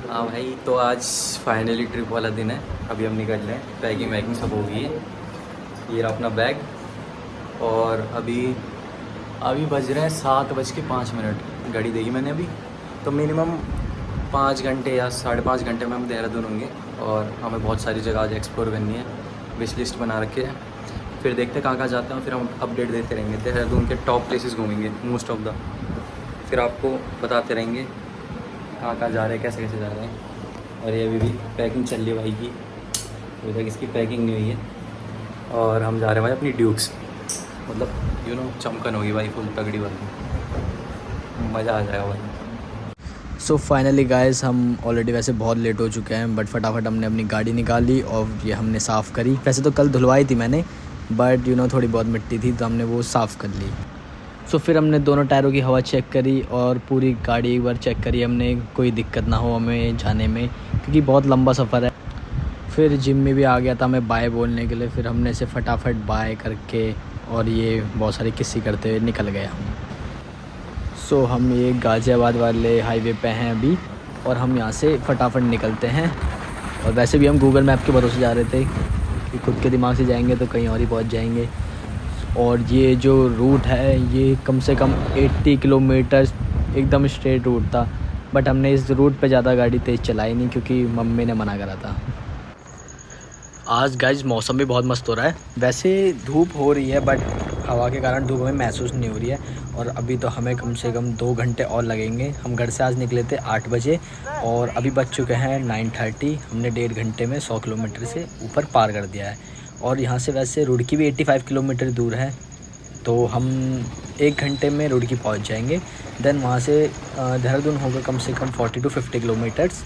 हाँ भाई, तो आज फाइनली ट्रिप वाला दिन है। अभी हम निकल रहे हैं, पैकिंग वैकिंग सब हो गई है। ये रहा अपना बैग। और अभी अभी बज रहे हैं 7:05। घड़ी देखी मैंने अभी। तो मिनिमम 5 घंटे या 5.5 घंटे में हम देहरादून होंगे। और हमें बहुत सारी जगह आज एक्सप्लोर करनी है, विश लिस्ट बना रखी है। फिर देखते हैं कहाँ कहाँ जाते हैं, फिर हम अपडेट देते रहेंगे। देहरादून के टॉप प्लेसेस घूमेंगे, मोस्ट ऑफ द। फिर आपको बताते रहेंगे कहाँ कहाँ जा रहे हैं, कैसे कैसे जा रहे हैं। और ये अभी भी पैकिंग चल रही है भाई की, अभी तक इसकी पैकिंग नहीं हुई है। और हम जा रहे हैं भाई अपनी ड्यूक्स, मतलब चमकन होगी भाई, फुल तगड़ी वाली, मज़ा आ जाएगा भाई। सो फाइनली गाइस, हम ऑलरेडी वैसे बहुत लेट हो चुके हैं, बट फटाफट हमने अपनी गाड़ी निकाली और ये हमने साफ़ करी। वैसे तो कल धुलवाई थी मैंने, बट थोड़ी बहुत मिट्टी थी तो हमने वो साफ़ कर ली। सो फिर हमने दोनों टायरों की हवा चेक करी और पूरी गाड़ी एक बार चेक करी हमने, कोई दिक्कत ना हो हमें जाने में, क्योंकि बहुत लंबा सफ़र है। फिर जिम में भी आ गया था मैं बाय बोलने के लिए, फिर हमने इसे फटाफट बाय करके और ये बहुत सारी किस्सी करते हुए निकल गए हम। सो हम ये गाज़ियाबाद वाले हाईवे पे हैं अभी, और हम यहाँ से फटाफट निकलते हैं। और वैसे भी हम गूगल मैप के भरोसे जा रहे थे कि खुद के दिमाग से जाएंगे तो कहीं और ही पहुँच जाएंगे। और ये जो रूट है ये कम से कम 80 किलोमीटर एकदम स्ट्रेट रूट था, बट हमने इस रूट पे ज़्यादा गाड़ी तेज़ चलाई नहीं क्योंकि मम्मी ने मना करा था। आज गाइस मौसम भी बहुत मस्त हो रहा है। वैसे धूप हो रही है बट हवा के कारण धूप हमें महसूस नहीं हो रही है। और अभी तो हमें कम से कम 2 घंटे और लगेंगे। हम घर से आज निकले थे 8 बजे और अभी बज चुके हैं 9:30। हमने 1.5 घंटे में 100 किलोमीटर से ऊपर पार कर दिया है। और यहाँ से वैसे रुड़की भी 85 किलोमीटर दूर है, तो हम 1 घंटे में रुड़की पहुँच जाएंगे। देन वहाँ से देहरादून होगा कम से कम 40 to 50 किलोमीटर्स।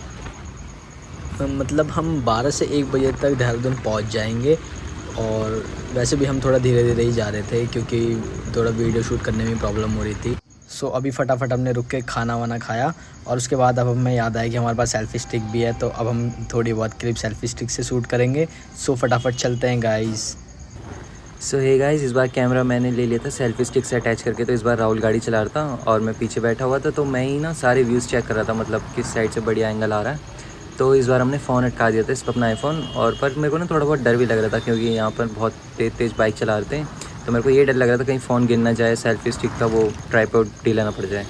मतलब हम 12 से 1 बजे तक देहरादून पहुंच जाएंगे। और वैसे भी हम थोड़ा धीरे धीरे ही जा रहे थे क्योंकि थोड़ा वीडियो शूट करने में प्रॉब्लम हो रही थी। सो अभी फटाफट हमने रुक के खाना वाना खाया और उसके बाद अब हमें याद आया कि हमारे पास सेल्फ़ी स्टिक भी है, तो अब हम थोड़ी बहुत क्लिप सेल्फ़ी स्टिक से शूट करेंगे। सो फटाफट चलते हैं गाइस। सो हे गाइस, इस बार कैमरा मैंने ले लिया था सेल्फी स्टिक से अटैच करके। तो इस बार राहुल गाड़ी चला रहा था और मैं पीछे बैठा हुआ था, तो मैं ही ना सारे व्यूज़ चेक कर रहा था, मतलब किस साइड से बढ़िया एंगल आ रहा है। तो इस बार हमने फ़ोन अटका दिया था इस पर, अपना आईफोन। और पर मेरे को ना थोड़ा बहुत डर भी लग रहा था क्योंकि यहाँ पर बहुत तेज़ तेज़ बाइक चला रहे थे। तो मेरे को ये डर लग रहा था कहीं फ़ोन गिर ना जाए, सेल्फी स्टिक का वो ट्राइपॉड ढीला ना पड़ जाए।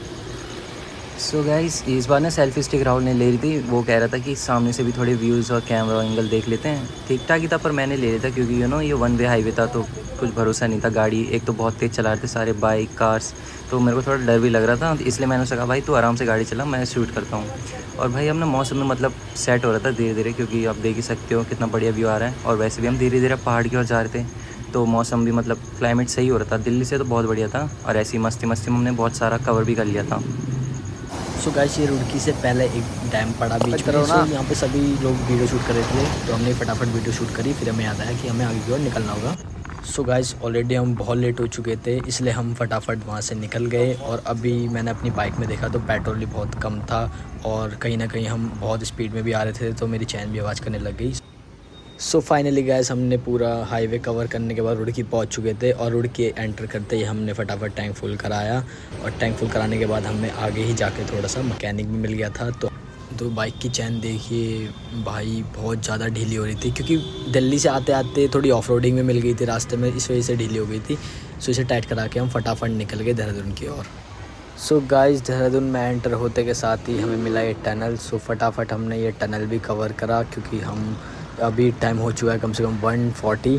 सो गाइस, इस बार ना सेल्फी स्टिक राहुल ने ले ली थी। वो कह रहा था कि सामने से भी थोड़े व्यूज़ और कैमरा एंगल देख लेते हैं। ठीक ठाक ही था, पर मैंने ले लिया था क्योंकि ये 1 वे हाईवे था, तो कुछ भरोसा नहीं था। गाड़ी एक तो बहुत तेज़ चला रहे थे सारे, बाइक कार्स, तो मेरे को थोड़ा डर भी लग रहा था। इसलिए मैंने उससे कहा भाई तू आराम से गाड़ी चला, मैं शूट करता हूँ। और भाई अब ना मौसम में मतलब सेट हो रहा था धीरे धीरे, क्योंकि आप देख ही सकते हो कितना बढ़िया व्यू आ रहा है। और वैसे भी हम धीरे धीरे पहाड़ की ओर जा रहे थे, तो मौसम भी मतलब क्लाइमेट सही हो रहा था। दिल्ली से तो बहुत बढ़िया था। और ऐसी मस्ती मस्ती में हमने बहुत सारा कवर भी कर लिया था। सो गाइस, ये रुड़की से पहले एक डैम पड़ा बीच में, सो यहाँ पे सभी लोग वीडियो शूट कर रहे थे, तो हमने फटाफट वीडियो शूट करी। फिर हमें याद आया कि हमें आगे की ओर निकलना होगा। सो गाइस, ऑलरेडी हम बहुत लेट हो चुके थे, इसलिए हम फटाफट वहाँ से निकल गए। और अभी मैंने अपनी बाइक में देखा तो पेट्रोल भी बहुत कम था और कहीं ना कहीं हम बहुत स्पीड में भी आ रहे थे, तो मेरी चैन भी आवाज़ करने लग गई। सो फाइनली गाइस, हमने पूरा हाईवे कवर करने के बाद रुड़की पहुंच चुके थे। और रुड़की एंटर करते ही हमने फटाफट टैंक फुल कराया। और टैंक फुल कराने के बाद हमें आगे ही जाके थोड़ा सा मैकेनिक भी मिल गया था। तो बाइक की चैन देखिए भाई, बहुत ज़्यादा ढीली हो रही थी क्योंकि दिल्ली से आते आते थोड़ी ऑफ रोडिंग में मिल गई थी रास्ते में, इस वजह से ढीली हो गई थी। सो इसे टाइट करा के हम फटाफट निकल गए देहरादून की ओर। सो गाइस, देहरादून में एंटर होते के साथ ही हमें मिला ये टनल। सो फटाफट हमने ये टनल भी कवर करा क्योंकि हम अभी टाइम हो चुका है कम से कम 1:40,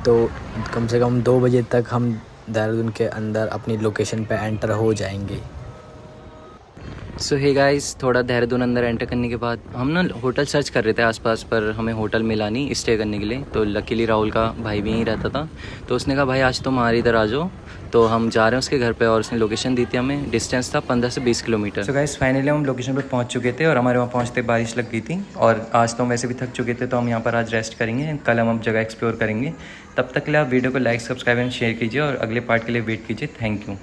तो कम से कम 2 बजे तक हम देहरादून के अंदर अपनी लोकेशन पे एंटर हो जाएंगे। सो हे गाइस, थोड़ा देहरादून अंदर एंटर करने के बाद हम ना होटल सर्च कर रहे थे आसपास, पर हमें होटल मिला नहीं स्टे करने के लिए। तो लकीली राहुल का भाई भी यहीं रहता था, तो उसने कहा भाई आज तुम हमारे इधर आ जाओ। तो हम जा रहे हैं उसके घर पे और उसने लोकेशन दी थी हमें। डिस्टेंस था 15 से 20 किलोमीटर। सो गाइस, फाइनली हम लोकेशन पे पहुंच चुके थे और हमारे वहाँ पहुँचते बारिश लग गई थी। और आज तो हम वैसे भी थक चुके थे, तो हम यहाँ पर आज रेस्ट करेंगे। कल हम अब जगह एक्सप्लोर करेंगे। तब तक के लिए आप वीडियो को लाइक, सब्सक्राइब एंड शेयर कीजिए और अगले पार्ट के लिए वेट कीजिए। Thank you.